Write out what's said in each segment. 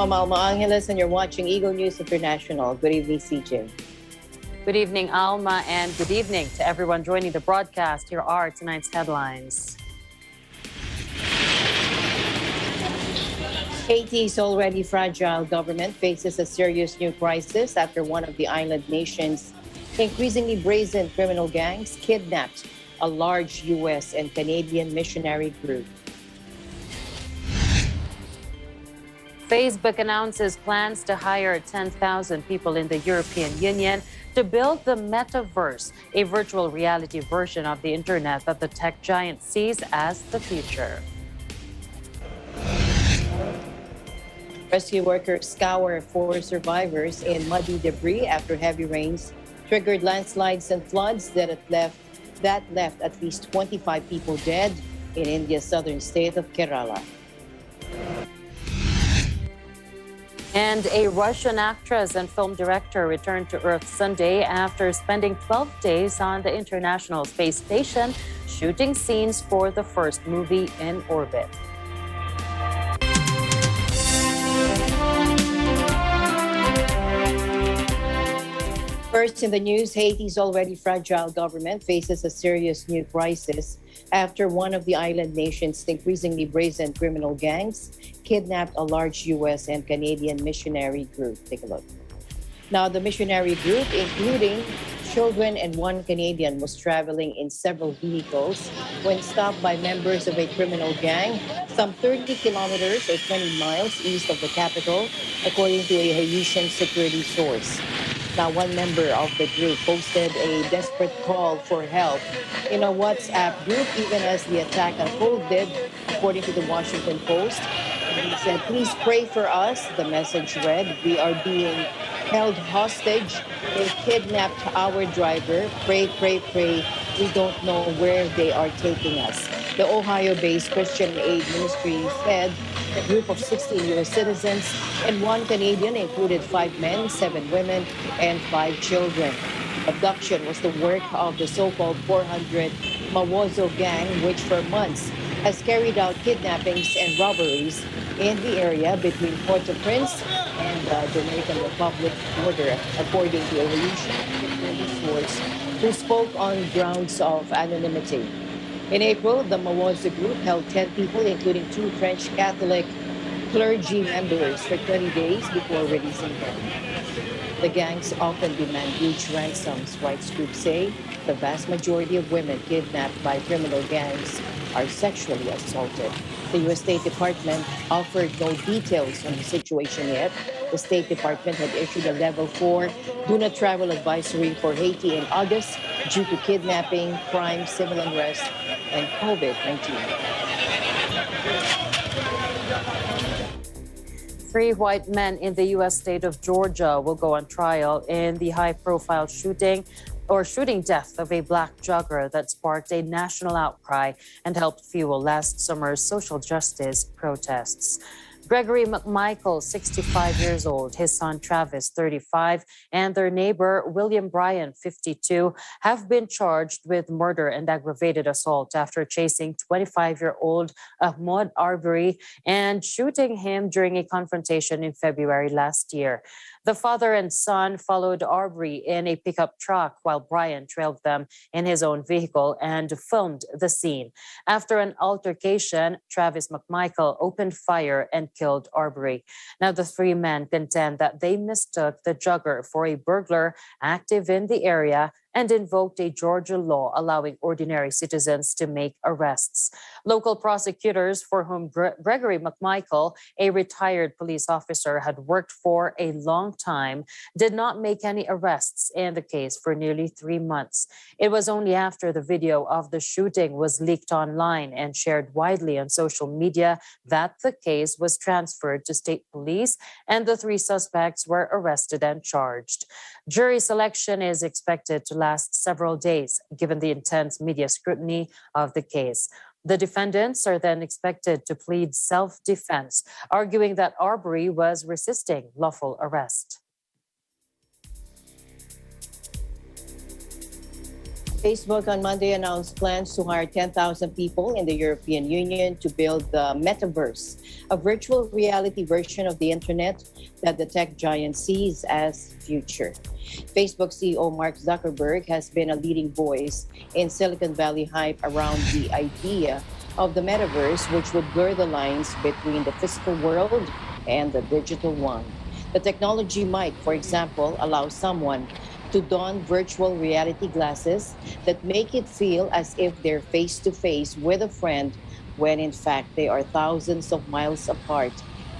I'm Alma Angeles, and you're watching Eagle News International. Good evening, CJ. Good evening, Alma, and good evening to everyone joining the broadcast. Here are tonight's headlines. Haiti's already fragile government faces a serious new crisis after one of the island nations' increasingly brazen criminal gangs kidnapped a large U.S. and Canadian missionary group. Facebook announces plans to hire 10,000 people in the European Union to build the metaverse, a virtual reality version of the internet that the tech giant sees as the future. Rescue workers scour for survivors in muddy debris after heavy rains triggered landslides and floods that left at least 25 people dead in India's southern state of Kerala. And a Russian actress and film director returned to Earth Sunday after spending 12 days on the International Space Station shooting scenes for the first movie in orbit. First in the news, Haiti's already fragile government faces a serious new crisis after one of the island nation's increasingly brazen criminal gangs kidnapped a large U.S. and Canadian missionary group. Take a look. Now, the missionary group, including children and one Canadian, was traveling in several vehicles when stopped by members of a criminal gang some 30 kilometers or 20 miles east of the capital, according to a Haitian security source. Now, one member of the group posted a desperate call for help in a WhatsApp group, even as the attack unfolded, according to the Washington Post. And he said, "Please pray for us." The message read, "We are being held hostage. They kidnapped our driver. Pray, pray, pray. We don't know where they are taking us." The Ohio-based Christian Aid Ministry said a group of 16 U.S. citizens and one Canadian included 5 men, 7 women, and 5 children. Abduction was the work of the so-called 400 Mawozo gang, which for months has carried out kidnappings and robberies in the area between Port-au-Prince and the Dominican Republic border, according to a Haitian source who spoke on grounds of anonymity. In April, the Mawozo group held 10 people, including 2 French Catholic clergy members, for 20 days before releasing them. The gangs often demand huge ransoms, rights groups say. The vast majority of women kidnapped by criminal gangs are sexually assaulted. The U.S. State Department offered no details on the situation yet. The State Department had issued a level 4 do not travel advisory for Haiti in August due to kidnapping, crime, civil unrest, and COVID-19. 3 white men in the U.S. state of Georgia will go on trial in the high-profile shooting death of a black jogger that sparked a national outcry and helped fuel last summer's social justice protests. Gregory McMichael, 65 years old, his son Travis, 35, and their neighbor William Bryan, 52, have been charged with murder and aggravated assault after chasing 25-year-old Ahmaud Arbery and shooting him during a confrontation in February last year. The father and son followed Arbery in a pickup truck while Bryan trailed them in his own vehicle and filmed the scene. After an altercation, Travis McMichael opened fire and killed Arbery. Now, the 3 men contend that they mistook the jogger for a burglar active in the area and invoked a Georgia law allowing ordinary citizens to make arrests. Local prosecutors, for whom Gregory McMichael, a retired police officer, had worked for a long time, did not make any arrests in the case for nearly 3 months. It was only after the video of the shooting was leaked online and shared widely on social media that the case was transferred to state police and the 3 suspects were arrested and charged. Jury selection is expected to last several days, given the intense media scrutiny of the case. The defendants are then expected to plead self-defense, arguing that Arbery was resisting lawful arrest. Facebook on Monday announced plans to hire 10,000 people in the European Union to build the metaverse, a virtual reality version of the internet that the tech giant sees as future. Facebook CEO Mark Zuckerberg has been a leading voice in Silicon Valley hype around the idea of the metaverse, which would blur the lines between the physical world and the digital one. The technology might, for example, allow someone to don virtual reality glasses that make it feel as if they're face to face with a friend when in fact they are thousands of miles apart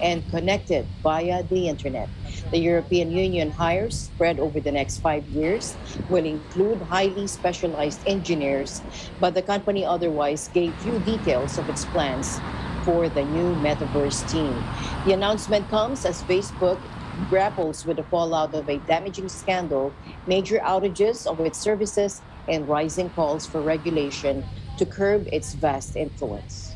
and connected via the internet. The European Union hires spread over the next 5 years will include highly specialized engineers, but the company otherwise gave few details of its plans for the new metaverse team. The announcement comes as Facebook grapples with the fallout of a damaging scandal, major outages of its services, and rising calls for regulation to curb its vast influence.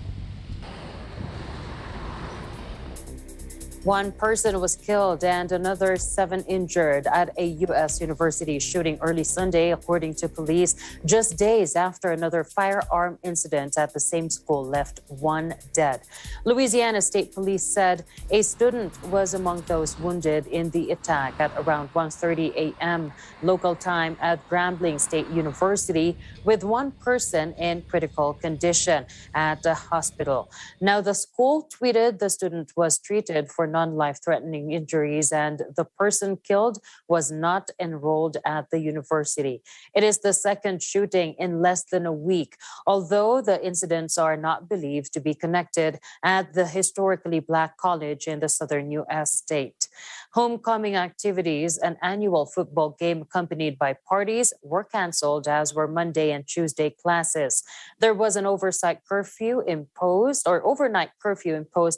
One person was killed and another 7 injured at a U.S. university shooting early Sunday, according to police, just days after another firearm incident at the same school left 1 dead. Louisiana State Police said a student was among those wounded in the attack at around 1:30 a.m. local time at Grambling State University, with one person in critical condition at the hospital. Now, the school tweeted the student was treated for non-life-threatening injuries and the person killed was not enrolled at the university. It is the second shooting in less than a week, although the incidents are not believed to be connected at the historically Black college in the southern U.S. state. Homecoming activities, an annual football game accompanied by parties, were canceled, as were Monday and Tuesday classes. There was an overnight curfew imposed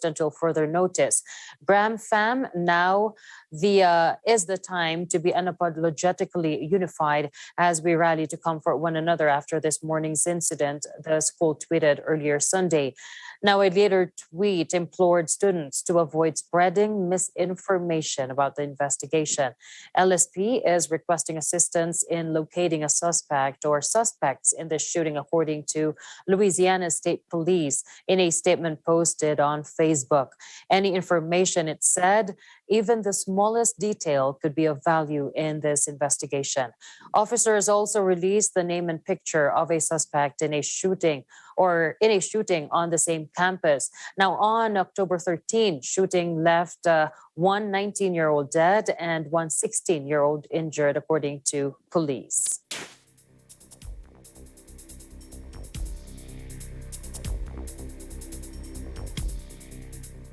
until further notice. Bram Fam, now is the time to be unapologetically unified as we rally to comfort one another after this morning's incident, the school tweeted earlier Sunday. Now, a later tweet implored students to avoid spreading misinformation about the investigation. LSP is requesting assistance in locating a suspect or suspects in the shooting, according to Louisiana State Police in a statement posted on Facebook. Any information, it said, even the smallest detail could be of value in this investigation. Officers also released the name and picture of a suspect in a shooting on the same campus. Now, on October 13, shooting left one 19-year-old dead and one 16-year-old injured, according to police.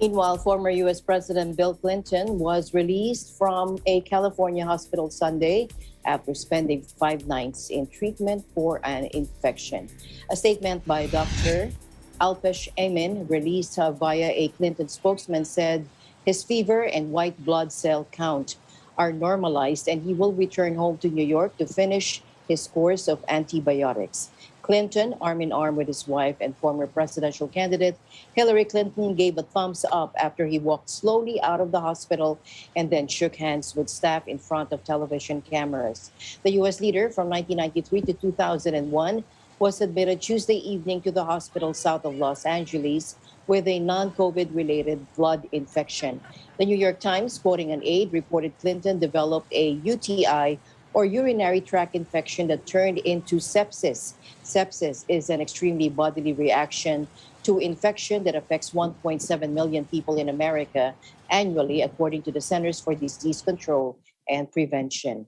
Meanwhile, former U.S. President Bill Clinton was released from a California hospital Sunday after spending 5 nights in treatment for an infection. A statement by Dr. Alpesh Amin, released via a Clinton spokesman, said his fever and white blood cell count are normalized and he will return home to New York to finish his course of antibiotics. Clinton, arm in arm with his wife and former presidential candidate Hillary Clinton, gave a thumbs up after he walked slowly out of the hospital and then shook hands with staff in front of television cameras. The U.S. leader from 1993 to 2001 was admitted Tuesday evening to the hospital south of Los Angeles with a non-COVID related blood infection. The New York Times, quoting an aide, reported Clinton developed a UTI or urinary tract infection that turned into sepsis. Sepsis is an extremely bodily reaction to infection that affects 1.7 million people in America annually, according to the Centers for Disease Control and Prevention.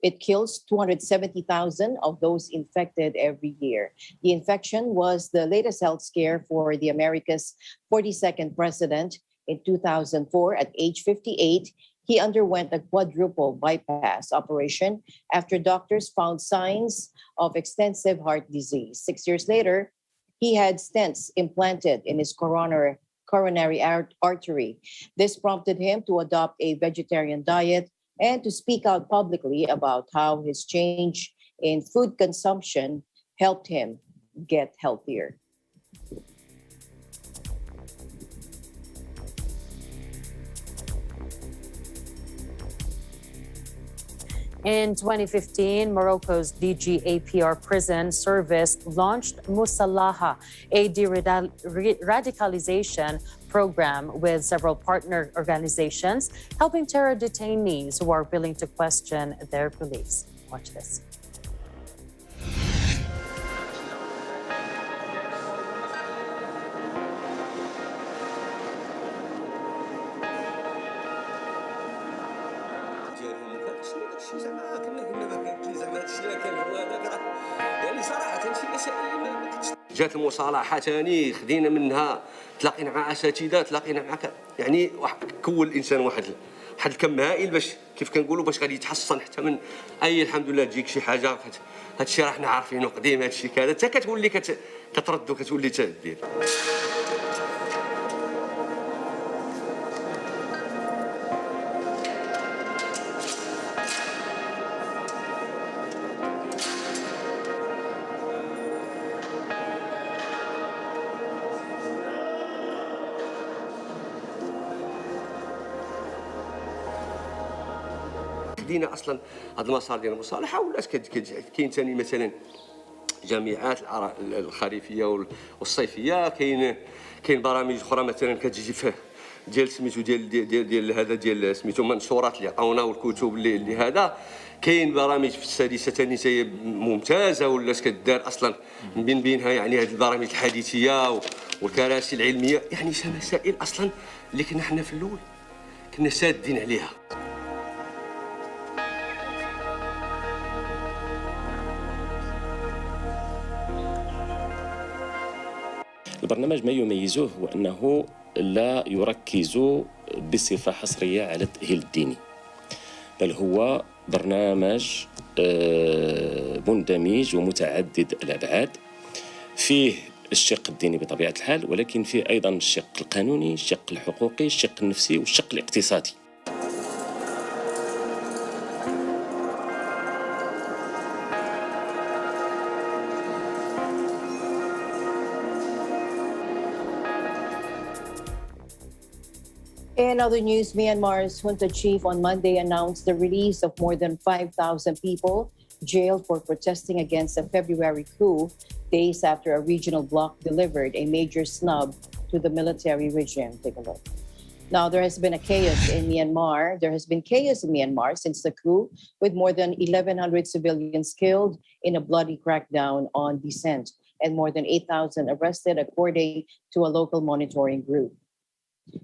It kills 270,000 of those infected every year. The infection was the latest health scare for the America's 42nd president. In 2004, at age 58, he underwent a quadruple bypass operation after doctors found signs of extensive heart disease. 6 years later, he had stents implanted in his coronary artery. This prompted him to adopt a vegetarian diet and to speak out publicly about how his change in food consumption helped him get healthier. In 2015, Morocco's DGAPR prison service launched Musalaha, a deradicalization program with several partner organizations helping terror detainees who are willing to question their beliefs. Watch this. جات المصالحه ثاني خدينا منها، تلاقينا مع اساتذه، تلاقينا مع يعني كون الانسان واحد الكم هائل باش كيف كنقولوا باش غادي يتحصن حتى من اي الحمد لله تجيك شي حاجه. هذا الشيء راه حنا عارفينه قديم، هذا الشيء كذا حتى كتولي كترد وكتولي تدير. خدينا اصلا هذا المسار ديال المصالحه ولات كاين ثاني مثلا جامعات الخريفيه والصيفيه، كاين برامج اخرى مثلا كتجي فيه ديال سميتو ديال هذا ديال سميتو منشورات اللي عطاونا والكتب اللي هذا. كاين برامج في السادسه ثاني ممتازه ولات كدار اصلا من بينها يعني هذه البرامج الحديثيه والكراسي العلميه، يعني مسائل اصلا اللي كنا حنا في الاول كنا سادين عليها. البرنامج ما يميزه هو أنه لا يركز بصفة حصرية على التأهيل الديني، بل هو برنامج مندمج ومتعدد الأبعاد، فيه الشق الديني بطبيعة الحال، ولكن فيه أيضا الشق القانوني، الشق الحقوقي، الشق النفسي والشق الاقتصادي. In other news, Myanmar's junta chief on Monday announced the release of more than 5,000 people jailed for protesting against a February coup, days after a regional bloc delivered a major snub to the military regime. Take a look. Now, there has been chaos in Myanmar since the coup, with more than 1,100 civilians killed in a bloody crackdown on dissent and more than 8,000 arrested, according to a local monitoring group.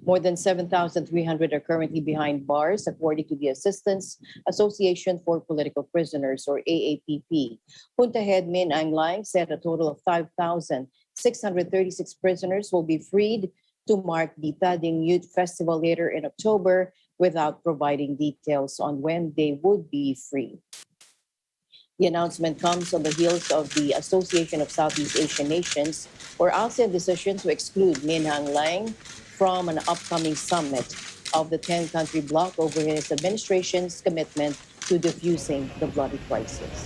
More than 7,300 are currently behind bars, according to the Assistance Association for Political Prisoners, or AAPP. Junta head Min Aung Hlaing said a total of 5,636 prisoners will be freed to mark the Tading Youth Festival later in October, without providing details on when they would be free. The announcement comes on the heels of the Association of Southeast Asian Nations, or ASEAN, decision to exclude Min Aung Hlaing from an upcoming summit of the 10-country bloc over his administration's commitment to diffusing the bloody crisis.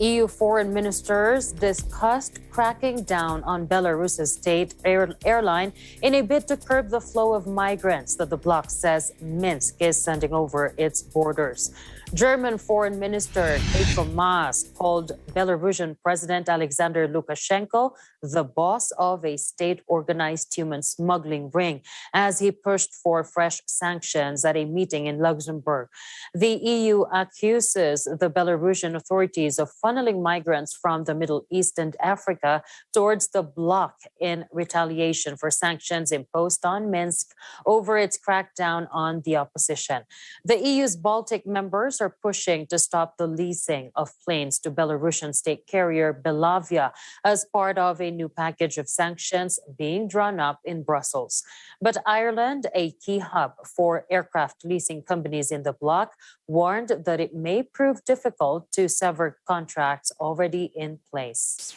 EU foreign ministers discussed cracking down on Belarus's state airline in a bid to curb the flow of migrants that the bloc says Minsk is sending over its borders. German Foreign Minister Heiko Maas called Belarusian President Alexander Lukashenko the boss of a state-organized human smuggling ring as he pushed for fresh sanctions at a meeting in Luxembourg. The EU accuses the Belarusian authorities of funneling migrants from the Middle East and Africa towards the bloc in retaliation for sanctions imposed on Minsk over its crackdown on the opposition. The EU's Baltic members are pushing to stop the leasing of planes to Belarusian state carrier Belavia as part of a new package of sanctions being drawn up in Brussels. But Ireland, a key hub for aircraft leasing companies in the bloc, warned that it may prove difficult to sever contracts already in place.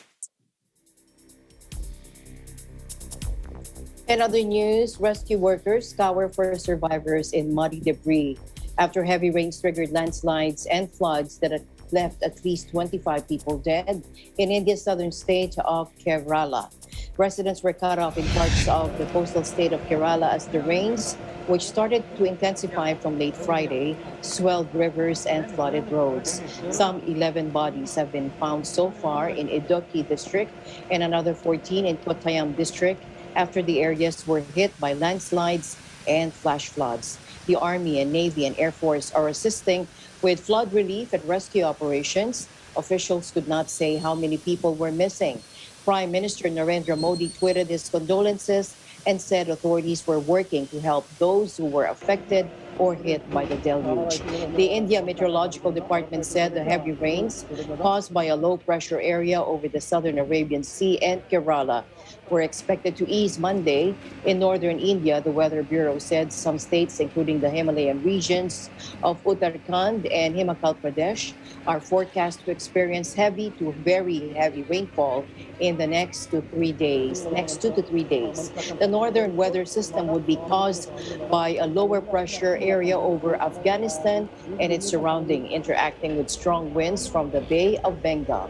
In other news, rescue workers scour for survivors in muddy debris after heavy rains triggered landslides and floods that had left at least 25 people dead in India's southern state of Kerala. Residents were cut off in parts of the coastal state of Kerala as the rains, which started to intensify from late Friday, swelled rivers and flooded roads. Some 11 bodies have been found so far in Idukki district and another 14 in Kottayam district after the areas were hit by landslides and flash floods. The Army and Navy and Air Force are assisting with flood relief and rescue operations. Officials could not say how many people were missing. Prime Minister Narendra Modi tweeted his condolences and said authorities were working to help those who were affected or hit by the deluge. The India Meteorological Department said the heavy rains caused by a low-pressure area over the southern Arabian Sea and Kerala were expected to ease Monday. In northern India, the Weather Bureau said some states, including the Himalayan regions of Uttarakhand and Himachal Pradesh, are forecast to experience heavy to very heavy rainfall in the next 2 to 3 days. The northern weather system would be caused by a lower pressure area over Afghanistan and its surrounding, interacting with strong winds from the Bay of Bengal.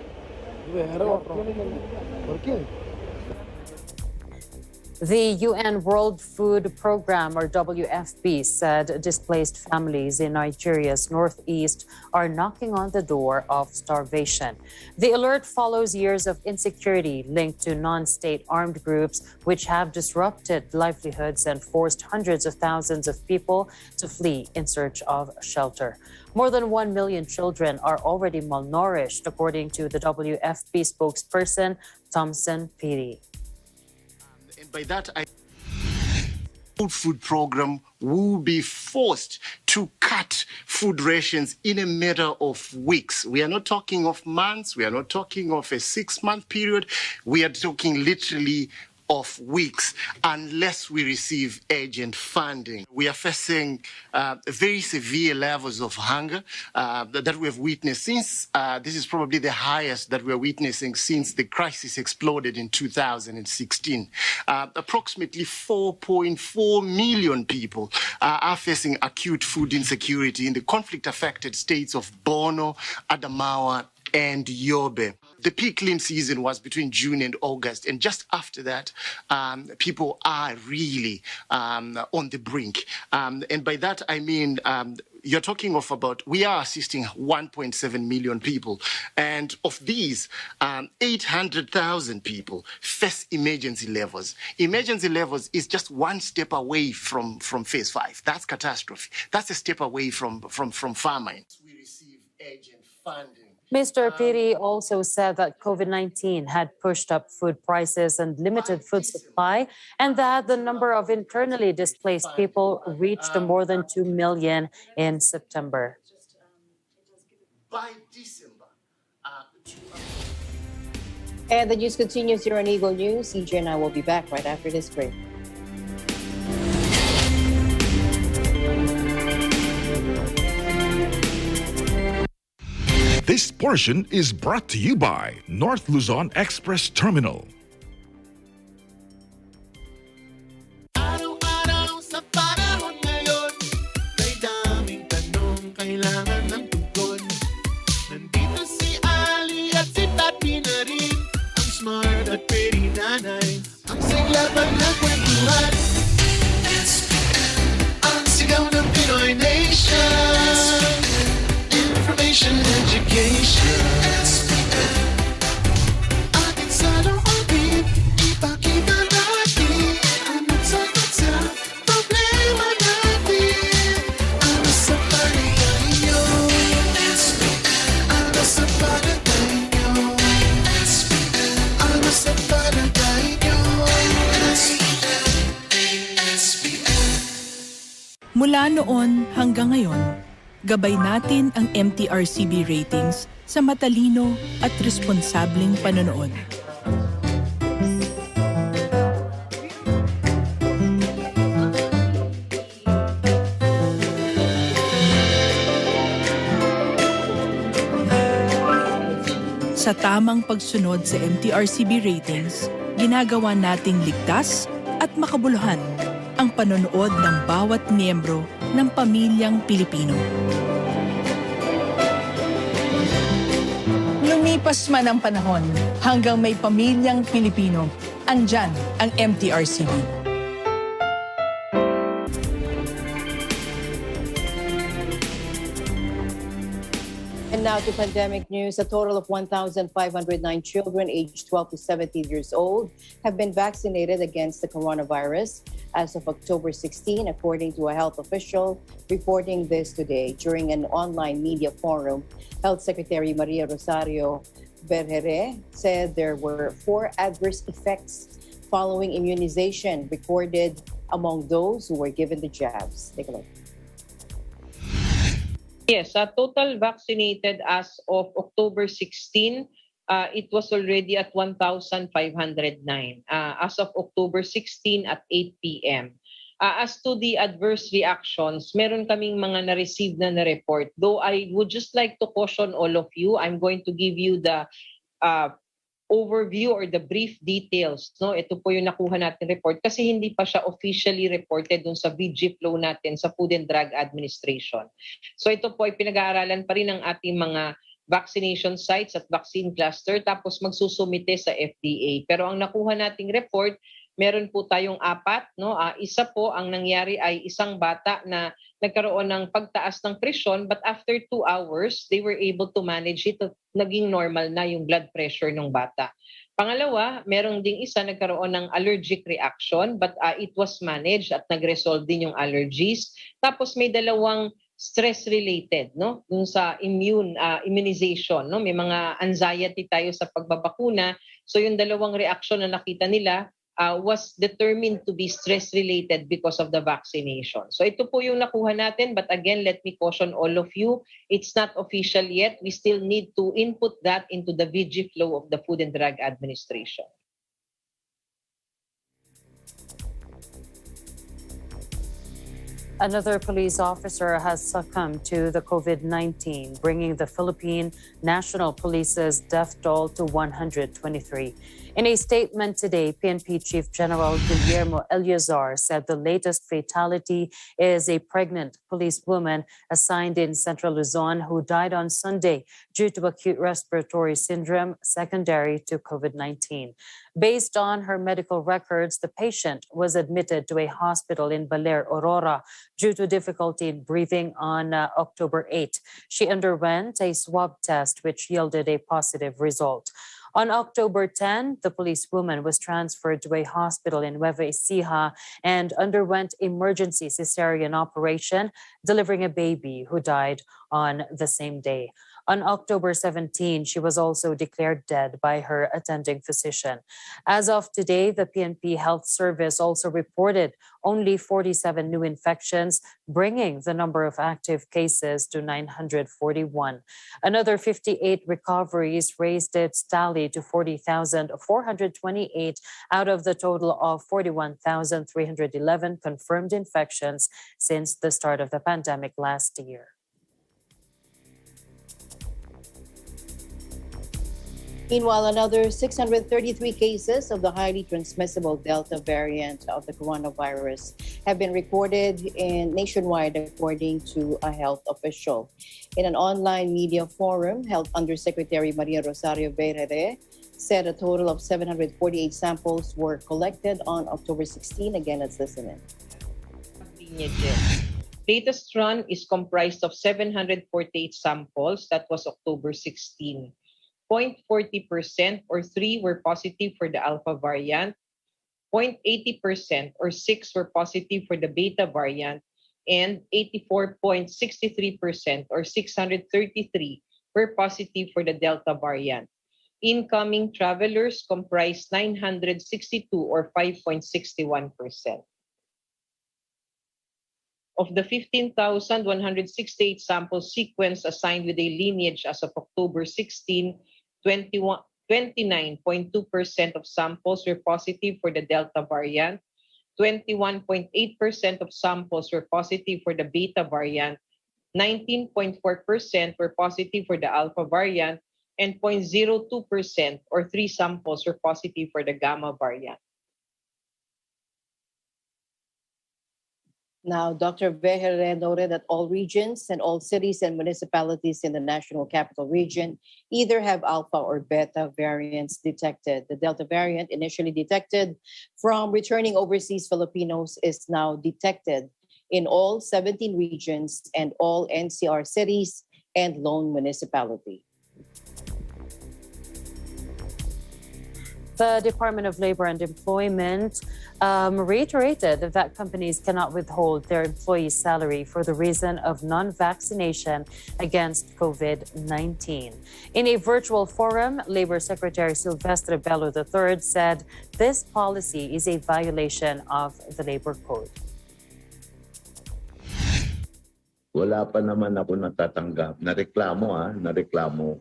The UN World Food Programme, or WFP, said displaced families in Nigeria's northeast are knocking on the door of starvation. The alert follows years of insecurity linked to non-state armed groups, which have disrupted livelihoods and forced hundreds of thousands of people to flee in search of shelter. More than 1 million children are already malnourished, according to the WFP spokesperson, Thompson Piri. By that, World Food Program will be forced to cut food rations in a matter of weeks. We are not talking of months. We are not talking of a 6-month period. We are talking literally of weeks unless we receive urgent funding. We are facing very severe levels of hunger that we have witnessed since, this is probably the highest that we're witnessing since the crisis exploded in 2016. Approximately 4.4 million people are facing acute food insecurity in the conflict-affected states of Borno, Adamawa, and Yobe. The peak clean season was between June and August, and just after that, people are really on the brink. And by that, I mean, you're talking of we are assisting 1.7 million people. And of these, 800,000 people face emergency levels. Emergency levels is just one step away from phase 5. That's catastrophe. That's a step away from famine. We receive urgent funding. Mr. Piri also said that COVID-19 had pushed up food prices and limited food supply, and that the number of internally displaced people reached more than 2 million in September. By December. And the news continues here on Eagle News. EJ and I will be back right after this break. This portion is brought to you by North Luzon Express Terminal. Araw-araw sa panahon ngayon, may daming tanong kailangan ng tugon. Nandito si Ali at si Tati na rin, ang smart at pretty nanay, ang siglaban na kwentuhan. Ang sigaw ng Pinoy Nation, information, education. Atin sa loobin, ipakita natin ang magsagot sa problema natin. Ano sa palagay nyo? Ano sa palagay nyo? Ano sa palagay nyo? Mula noon hanggang ngayon, gabay natin ang MTRCB ratings sa matalino at responsableng panonood. Sa tamang pagsunod sa MTRCB ratings, ginagawa nating ligtas at makabuluhan ang panonood ng bawat miyembro ng pamilyang Pilipino. Lumipas man ang panahon hanggang may pamilyang Pilipino, Andyan ang MTRCB. And now to pandemic news. A total of 1,509 children aged 12 to 17 years old have been vaccinated against the coronavirus as of October 16, according to a health official reporting this today during an online media forum. Health Secretary Maria Rosario Berhere said there were 4 adverse effects following immunization recorded among those who were given the jabs. Take a look. Yes, total vaccinated as of October 16, it was already at 1,509 as of October 16 at 8 p.m. As to the adverse reactions, meron kaming mga na-receive na report. Though I would just like to caution all of you, I'm going to give you the overview or the brief details. No, ito po yung nakuha natin report kasi hindi pa siya officially reported dun sa VG flow natin sa Food and Drug Administration. So ito po ay pinag-aaralan pa rin ng ating mga vaccination sites at vaccine cluster tapos magsusumite sa FDA. Pero ang nakuha nating report, meron po tayong 4, no? Isa po ang nangyari ay isang bata na nagkaroon ng pagtaas ng presyon but after 2 hours, they were able to manage it. Naging normal na yung blood pressure ng bata. Pangalawa, meron ding isa nagkaroon ng allergic reaction but it was managed at nag-resolve din yung allergies. Tapos may 2 stress related, no? Dun sa immunization, no? May mga anxiety tayo sa pagbabakuna. So yung 2 reaction na nakita nila was determined to be stress-related because of the vaccination. So ito po yung nakuha natin. But again, let me caution all of you, it's not official yet. We still need to input that into the VG flow of the Food and Drug Administration. Another police officer has succumbed to the COVID-19, bringing the Philippine National Police's death toll to 123. In a statement today, PNP Chief General Guillermo Eleazar said the latest fatality is a pregnant policewoman assigned in Central Luzon who died on Sunday due to acute respiratory syndrome secondary to COVID-19. Based on her medical records, the patient was admitted to a hospital in Baler, Aurora, due to difficulty in breathing on October 8. She underwent a swab test, which yielded a positive result. On October 10, the policewoman was transferred to a hospital in Nueva Ecija and underwent emergency cesarean operation, delivering a baby who died on the same day. On October 17, she was also declared dead by her attending physician. As of today, the PNP Health Service also reported only 47 new infections, bringing the number of active cases to 941. Another 58 recoveries raised its tally to 40,428 out of the total of 41,311 confirmed infections since the start of the pandemic last year. Meanwhile, another 633 cases of the highly transmissible Delta variant of the coronavirus have been recorded nationwide, according to a health official. In an online media forum, Health Undersecretary Maria Rosario Berhere said a total of 748 samples were collected on October 16. Again, let's listen in. Latest run is comprised of 748 samples. That was October 16. 0.40% or 3 were positive for the Alpha variant, 0.80% or 6 were positive for the Beta variant, and 84.63% or 633 were positive for the Delta variant. Incoming travelers comprised 962 or 5.61%. Of the 15,168 samples sequenced assigned with a lineage as of October 16, 29.2% of samples were positive for the Delta variant, 21.8% of samples were positive for the Beta variant, 19.4% were positive for the Alpha variant, and 0.02% or 3 samples were positive for the Gamma variant. Now, Dr. Behere noted that all regions and all cities and municipalities in the National Capital Region either have alpha or beta variants detected. The Delta variant, initially detected from returning overseas Filipinos, is now detected in all 17 regions and all NCR cities and lone municipality. The Department of Labor and Employment reiterated that companies cannot withhold their employees' salary for the reason of non-vaccination against COVID-19. In a virtual forum, Labor Secretary Silvestre Bello III said this policy is a violation of the Labor Code. Wala pa naman ako natatanggap. Nareklamo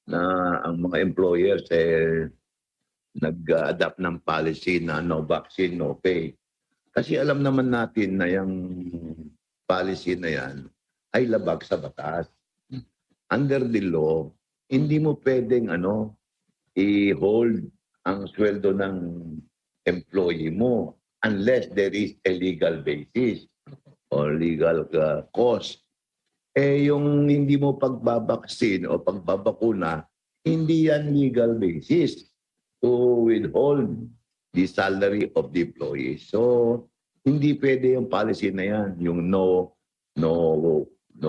na ang mga employers nag-adapt ng policy na no vaccine, no pay. Kasi alam naman natin na yung policy na yan ay labag sa batas. Under the law, hindi mo pwedeng i-hold ang sweldo ng employee mo unless there is a legal basis or legal cause. Yung hindi mo pagbabaksin o pagbabakuna, hindi yan legal basis to withhold the salary of the employee. So, hindi pwede yung policy na yan. Yung no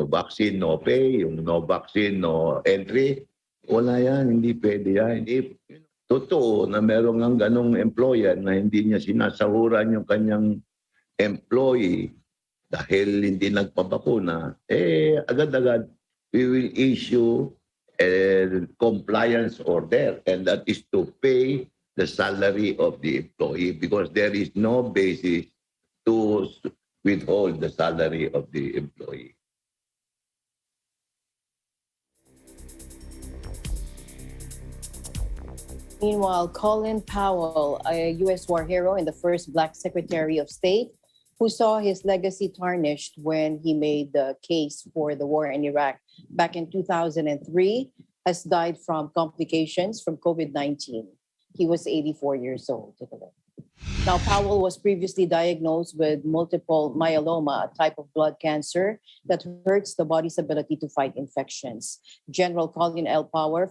vaccine, no pay, yung no vaccine, no entry. Wala yan, hindi pwede yan. Totoo na meron ng ganong employer na hindi niya sinasahuran yung kanyang employee dahil hindi nagpabakuna, agad-agad we will issue a compliance order, and that is to pay the salary of the employee because there is no basis to withhold the salary of the employee. Meanwhile, Colin Powell, a U.S. war hero and the first Black Secretary of State, who saw his legacy tarnished when he made the case for the war in Iraq back in 2003, has died from complications from COVID-19. He was 84 years old. Now, Powell was previously diagnosed with multiple myeloma, a type of blood cancer that hurts the body's ability to fight infections. General Colin L. Powell,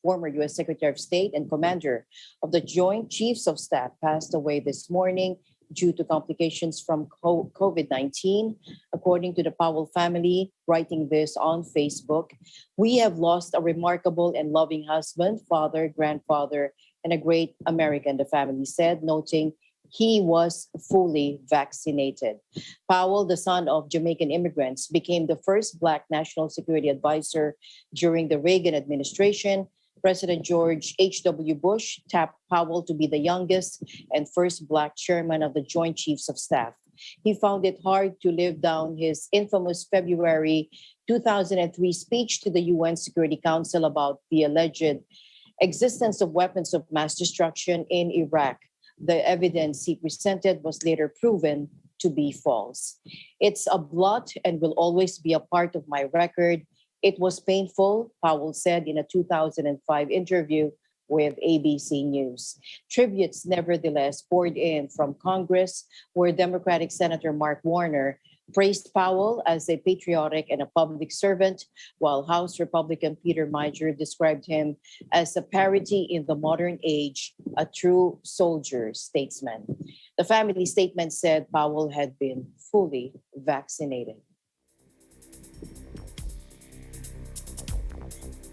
former U.S. Secretary of State and commander of the Joint Chiefs of Staff, passed away this morning due to complications from COVID-19. According to the Powell family, writing this on Facebook, "We have lost a remarkable and loving husband, father, grandfather, and a great American," the family said, noting he was fully vaccinated. Powell, the son of Jamaican immigrants, became the first Black national security advisor during the Reagan administration. President George H.W. Bush tapped Powell to be the youngest and first Black chairman of the Joint Chiefs of Staff. He found it hard to live down his infamous February 2003 speech to the UN Security Council about the alleged existence of weapons of mass destruction in Iraq. The evidence he presented was later proven to be false. "It's a blot and will always be a part of my record. It was painful," Powell said in a 2005 interview with ABC News. Tributes nevertheless poured in from Congress, where Democratic Senator Mark Warner praised Powell as a patriotic and a public servant, while House Republican Peter Meijer described him as a parity in the modern age, a true soldier statesman. The family statement said Powell had been fully vaccinated.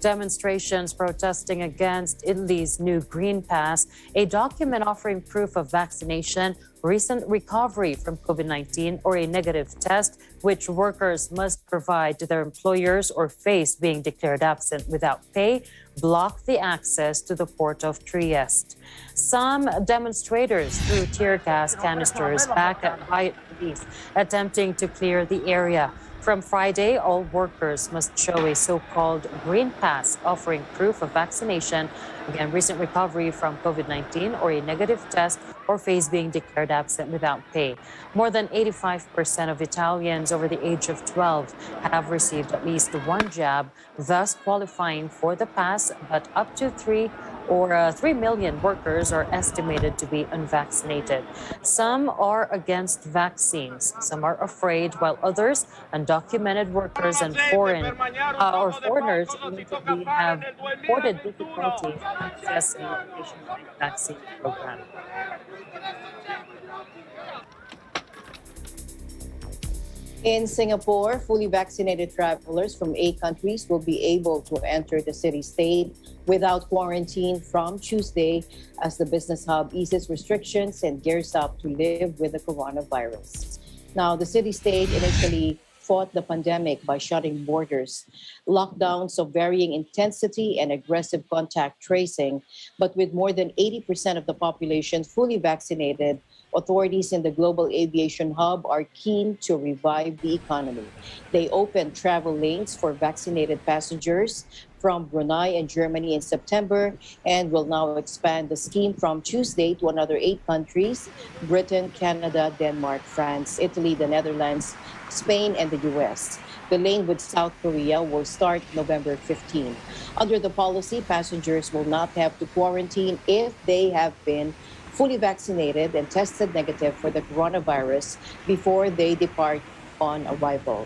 Demonstrations protesting against Italy's new Green Pass, a document offering proof of vaccination, recent recovery from COVID-19, or a negative test, which workers must provide to their employers or face being declared absent without pay, block the access to the port of Trieste. Some demonstrators threw tear gas canisters back at riot police, attempting to clear the area. From Friday, all workers must show a so-called Green Pass offering proof of vaccination, again, recent recovery from COVID-19, or a negative test, or face being declared absent without pay. More than 85% of Italians over the age of 12 have received at least one jab, thus qualifying for the pass, but up to 3 or 3 million workers are estimated to be unvaccinated. Some are against vaccines, some are afraid, while others, undocumented workers and foreigners notably have reported difficulties accessing the nationwide vaccine program. In Singapore, fully vaccinated travelers from 8 countries will be able to enter the city-state without quarantine from Tuesday as the business hub eases restrictions and gears up to live with the coronavirus. Now, the city-state initially fought the pandemic by shutting borders, lockdowns of varying intensity, and aggressive contact tracing. But with more than 80% of the population fully vaccinated, authorities in the global aviation hub are keen to revive the economy. They opened travel lanes for vaccinated passengers from Brunei and Germany in September and will now expand the scheme from Tuesday to another 8 countries: Britain, Canada, Denmark, France, Italy, the Netherlands, Spain, and the US. The lane with South Korea will start November 15. Under the policy, passengers will not have to quarantine if they have been fully vaccinated and tested negative for the coronavirus before they depart on arrival.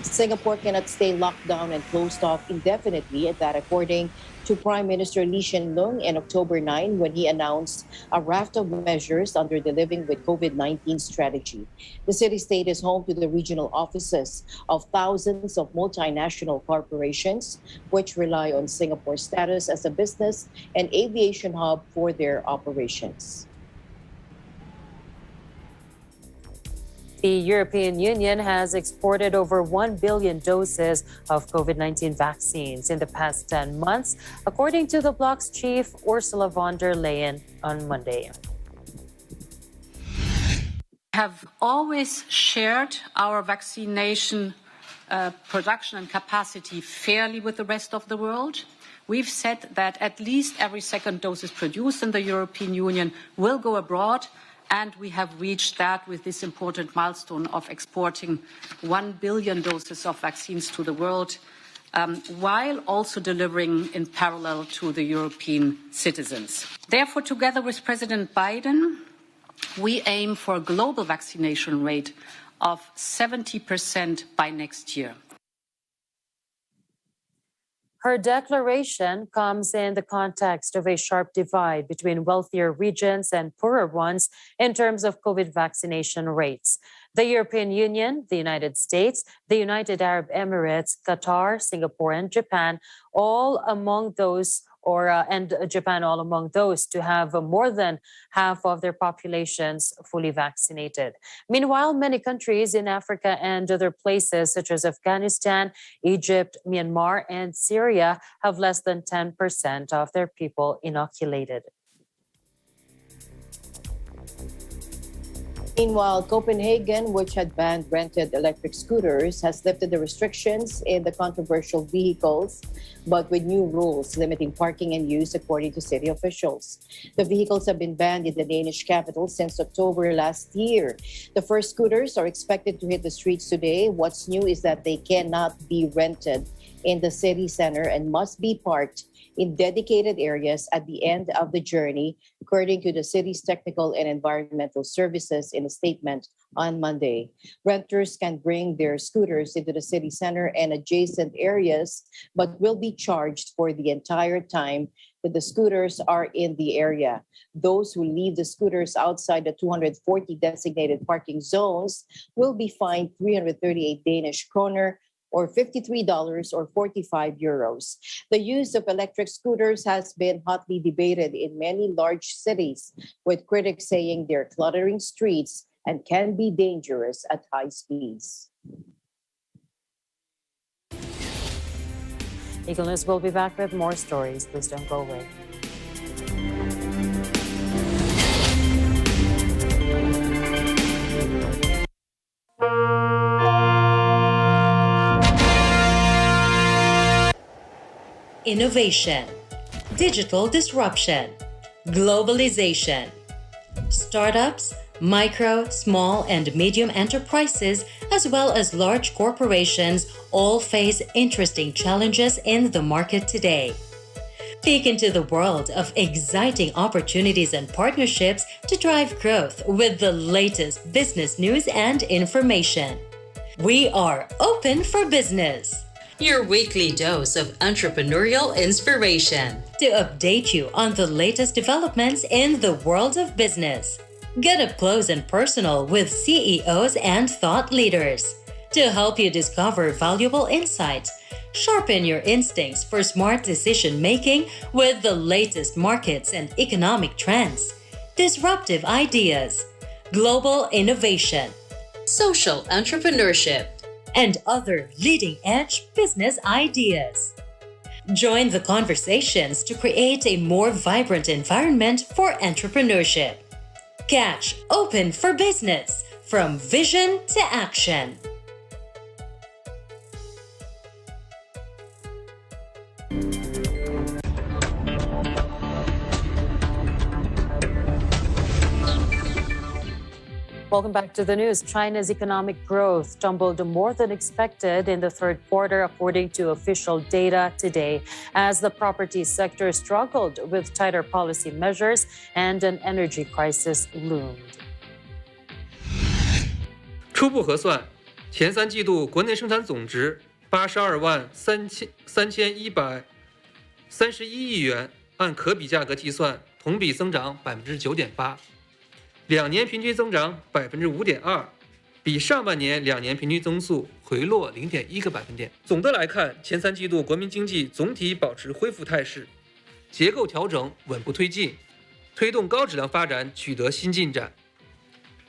Singapore cannot stay locked down and closed off indefinitely, that according to Prime Minister Lee Hsien Loong in October 9 when he announced a raft of measures under the Living with COVID-19 strategy. The city-state is home to the regional offices of thousands of multinational corporations, which rely on Singapore's status as a business and aviation hub for their operations. The European Union has exported over 1 billion doses of COVID-19 vaccines in the past 10 months, according to the bloc's chief, Ursula von der Leyen, on Monday. Have always shared our vaccination production and capacity fairly with the rest of the world. We've said that at least every second dose is produced in the European Union will go abroad, and we have reached that with this important milestone of exporting 1 billion doses of vaccines to the world, while also delivering in parallel to the European citizens. Therefore, together with President Biden, we aim for a global vaccination rate of 70% by next year. Her declaration comes in the context of a sharp divide between wealthier regions and poorer ones in terms of COVID vaccination rates. The European Union, the United States, the United Arab Emirates, Qatar, Singapore, and Japan, all among those to have more than half of their populations fully vaccinated. Meanwhile, many countries in Africa and other places such as Afghanistan, Egypt, Myanmar, and Syria have less than 10% of their people inoculated. Meanwhile, Copenhagen, which had banned rented electric scooters, has lifted the restrictions in the controversial vehicles, but with new rules limiting parking and use, according to city officials. The vehicles have been banned in the Danish capital since October last year. The first scooters are expected to hit the streets today. What's new is that they cannot be rented in the city center and must be parked in dedicated areas at the end of the journey, according to the city's technical and environmental services in a statement on Monday. Renters can bring their scooters into the city center and adjacent areas, but will be charged for the entire time that the scooters are in the area. Those who leave the scooters outside the 240 designated parking zones will be fined 338 Danish kroner, or $53 or 45 euros. The use of electric scooters has been hotly debated in many large cities, with critics saying they're cluttering streets and can be dangerous at high speeds. Eagle News will be back with more stories. Please don't go away. Innovation, digital disruption, globalization. Startups, micro, small, and medium enterprises, as well as large corporations, all face interesting challenges in the market today. Peek into the world of exciting opportunities and partnerships to drive growth with the latest business news and information. We are open for business. Your weekly dose of entrepreneurial inspiration to update you on the latest developments in the world of business. Get up close and personal with CEOs and thought leaders to help you discover valuable insights. Sharpen your instincts for smart decision making with the latest markets and economic trends, disruptive ideas, global innovation, social entrepreneurship, and other leading-edge business ideas. Join the conversations to create a more vibrant environment for entrepreneurship. Catch Open for Business, from vision to action. Welcome back to the news. China's economic growth tumbled more than expected in the third quarter, according to official data today, as the property sector struggled with tighter policy measures and an energy crisis loomed. 初步核算，前三季度国内生产总值82万3131亿元，按可比价格计算，同比增长9.8%。两年平均增长5.2%，比上半年两年平均增速回落0.1个百分点。总的来看，前三季度国民经济总体保持恢复态势，结构调整稳步推进，推动高质量发展取得新进展。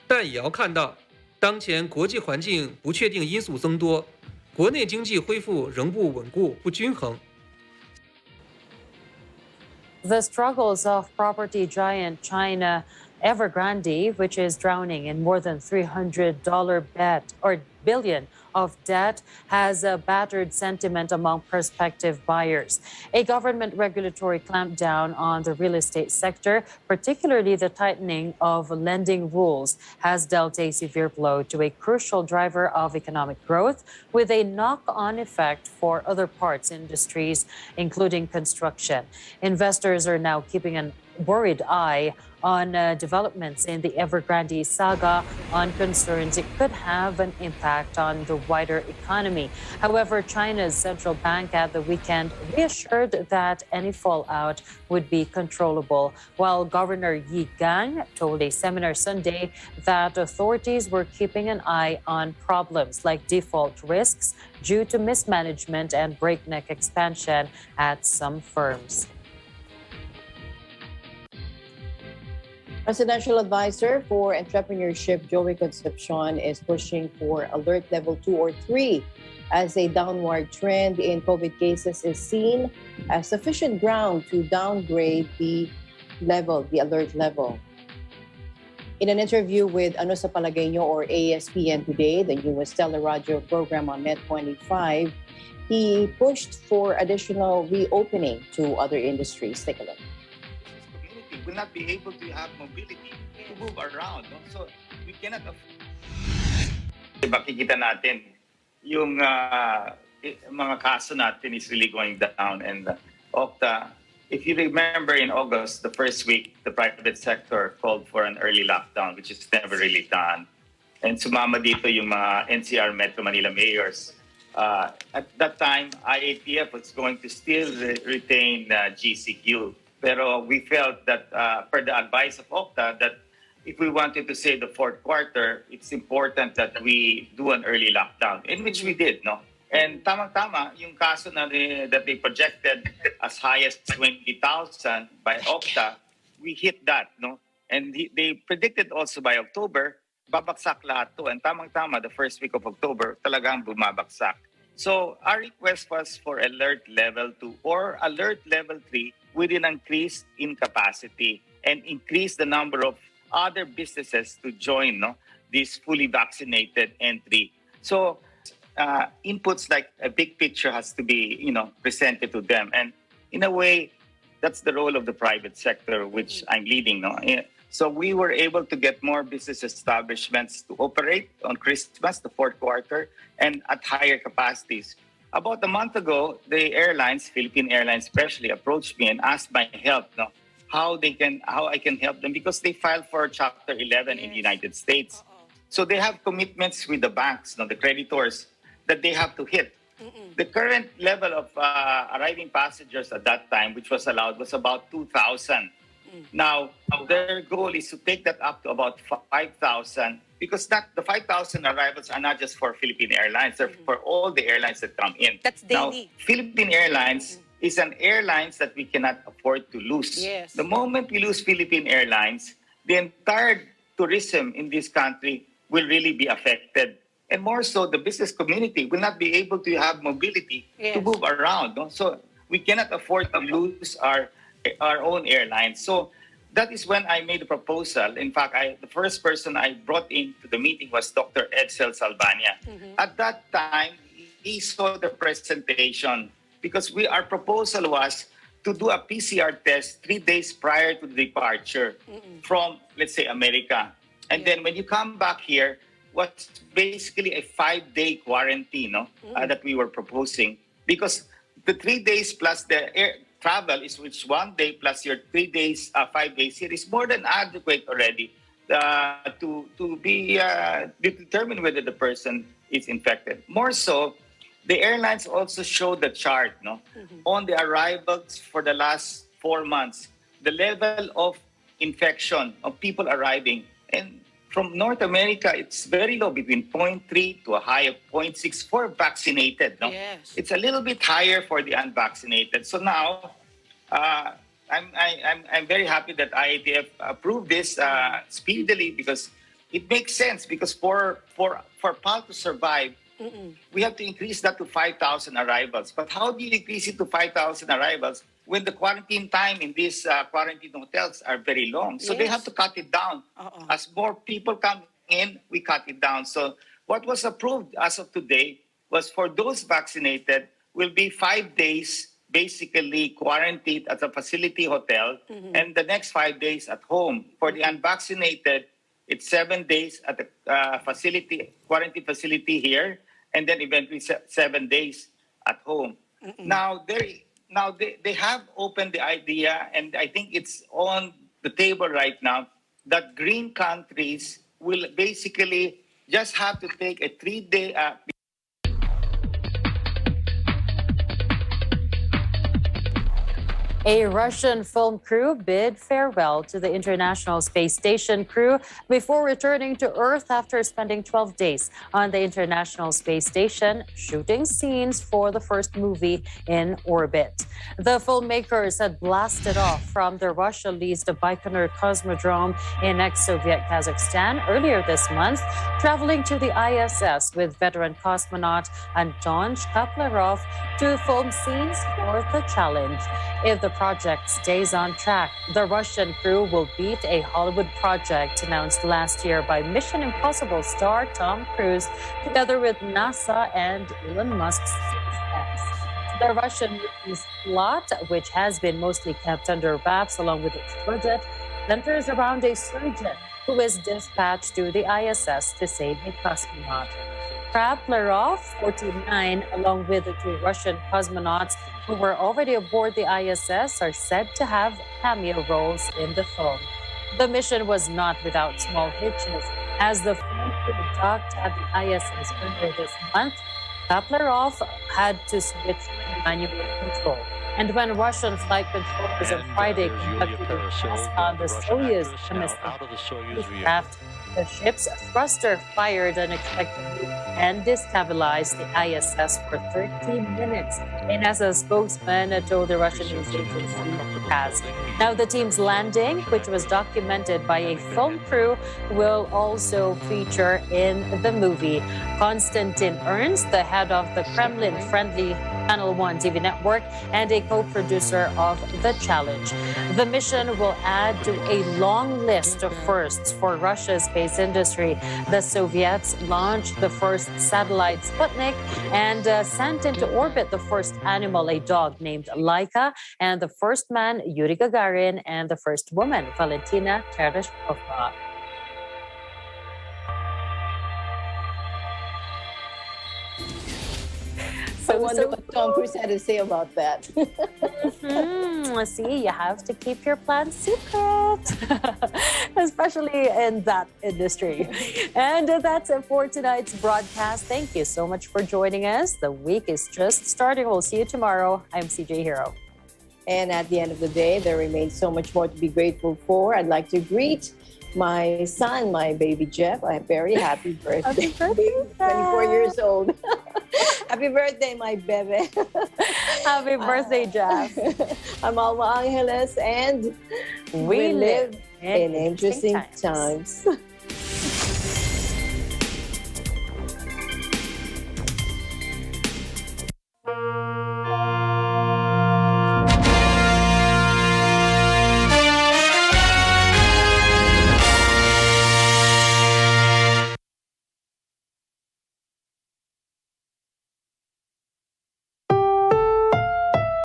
但也要看到，当前国际环境不确定因素增多，国内经济恢复仍不稳固、不均衡。The struggles of property giant China Evergrande, which is drowning in more than $300 billion of debt, has battered sentiment among prospective buyers. A government regulatory clampdown on the real estate sector, particularly the tightening of lending rules, has dealt a severe blow to a crucial driver of economic growth, with a knock-on effect for other parts industries, including construction. Investors are now keeping an worried eye on developments in the Evergrande saga, on concerns it could have an impact on the wider economy. However, China's central bank at the weekend reassured that any fallout would be controllable, while Governor Yi Gang told a seminar Sunday that authorities were keeping an eye on problems like default risks due to mismanagement and breakneck expansion at some firms. Presidential Advisor for Entrepreneurship Joey Concepcion is pushing for alert level 2 or 3 as a downward trend in COVID cases is seen as sufficient ground to downgrade the alert level. In an interview with Ano sa Palagay Nyo or ASPN Today, the newest teleradio program on Net 25, he pushed for additional reopening to other industries. Take a look. Will not be able to have mobility to move around. No? So we cannot afford. Makikita natin yung mga kaso natin is really going down, and Octa, if you remember in August, the first week, the private sector called for an early lockdown, which is never really done. And sumama dito yung mga NCR Metro Manila mayors. At that time, IATF was going to still retain GCQ. Pero we felt that, per the advice of Octa, that if we wanted to say the fourth quarter, it's important that we do an early lockdown, in which we did, no? And tamang-tama, yung kaso that they projected as high as 20,000 by Octa, we hit that, no? And they predicted also by October, babaksak lahat to. And tamang-tama, the first week of October, talagang bumabaksak. So our request was for alert level 2 or alert level 3 with an increase in capacity and increase the number of other businesses to join this fully vaccinated entry. So inputs like a big picture has to be presented to them. And in a way, that's the role of the private sector, which I'm leading. So we were able to get more business establishments to operate on Christmas, the fourth quarter, and at higher capacities. about a month ago, the airlines, Philippine Airlines especially, approached me and asked my help, no, how I can help them because they filed for Chapter 11 in the United States. So they have commitments with the banks, no, the creditors, that they have to hit. The current level of arriving passengers at that time, which was allowed, was about 2,000. Now, their goal is to take that up to about 5,000 because the 5,000 arrivals are not just for Philippine Airlines, they're for all the airlines that come in. That's daily. Now, Philippine Airlines is an airlines that we cannot afford to lose. Yes. The moment we lose Philippine Airlines, the entire tourism in this country will really be affected. And more so, the business community will not be able to have mobility to move around. No? So we cannot afford to lose our own airlines. So that is when I made a proposal. In fact, the first person I brought into the meeting was Dr. Edsel Salvania. At that time, he saw the presentation because our proposal was to do a PCR test 3 days prior to the departure from, let's say, America. And then when you come back here, was basically a 5-day quarantine that we were proposing. Because the 3 days plus the air travel is which 1 day plus your 3 days, 5 days here is more than adequate already to determine whether the person is infected. More so, the airlines also showed the chart on the arrivals for the last 4 months, the level of infection of people arriving. And from North America, it's very low, between 0.3 to a high of 0.6 for vaccinated. Yes. It's a little bit higher for the unvaccinated. So now, I'm very happy that IATF approved this speedily because it makes sense. Because for Powell to survive, we have to increase that to 5,000 arrivals. But how do you increase it to 5,000 arrivals when the quarantine time in these quarantine hotels are very long? So they have to cut it down. As more people come in, we cut it down. So what was approved as of today was for those vaccinated will be 5 days basically quarantined at a facility hotel and the next 5 days at home. For the unvaccinated, it's 7 days at the quarantine facility here, and then eventually 7 days at home. Now they have opened the idea, and I think it's on the table right now, that green countries will basically just have to take a 3-day A Russian film crew bid farewell to the International Space Station crew before returning to Earth after spending 12 days on the International Space Station shooting scenes for the first movie in orbit. The filmmakers had blasted off from the Russia-leased Baikonur Cosmodrome in ex-Soviet Kazakhstan earlier this month, traveling to the ISS with veteran cosmonaut Anton Shkaplerov to film scenes for the challenge. If the project stays on track, the Russian crew will beat a Hollywood project announced last year by Mission Impossible star Tom Cruise, together with NASA and Elon Musk's SpaceX. The Russian movie's plot, which has been mostly kept under wraps along with its budget, centers around a surgeon who is dispatched to the ISS to save a cosmonaut. Kraplerov, 49, along with the 2 Russian cosmonauts who were already aboard the ISS, are said to have cameo roles in the film. The mission was not without small hitches, as the film crew docked at the ISS earlier this month. Kraplerov had to switch to manual control. And when Russian flight controllers on Friday conducted a test on the Soyuz domestic craft, the ship's thruster fired unexpectedly and destabilized the ISS for 13 minutes. A NASA spokesman told the Russian news agency TASS. Now, the team's landing, which was documented by a film crew, will also feature in the movie. Konstantin Ernst, the head of the Kremlin-friendly Channel 1 TV network and a co-producer of The Challenge. The mission will add to a long list of firsts for Russia's space industry. The Soviets launched the first satellite Sputnik and sent into orbit the first animal, a dog named Laika, and the first man, Yuri Gagarin, and the first woman, Valentina Tereshkova. I wonder what Tom Cruise had to say about that. See, you have to keep your plans secret, especially in that industry. And that's it for tonight's broadcast. Thank you so much for joining us. The week is just starting. We'll see you tomorrow. I'm CJ Hero. And at the end of the day, there remains so much more to be grateful for. I'd like to greet my son, my baby Jeff. I'm very happy birthday. Happy birthday, 24 years old. Happy birthday, my baby. Happy birthday, Jeff. I'm Alma Angeles, and we live in interesting times.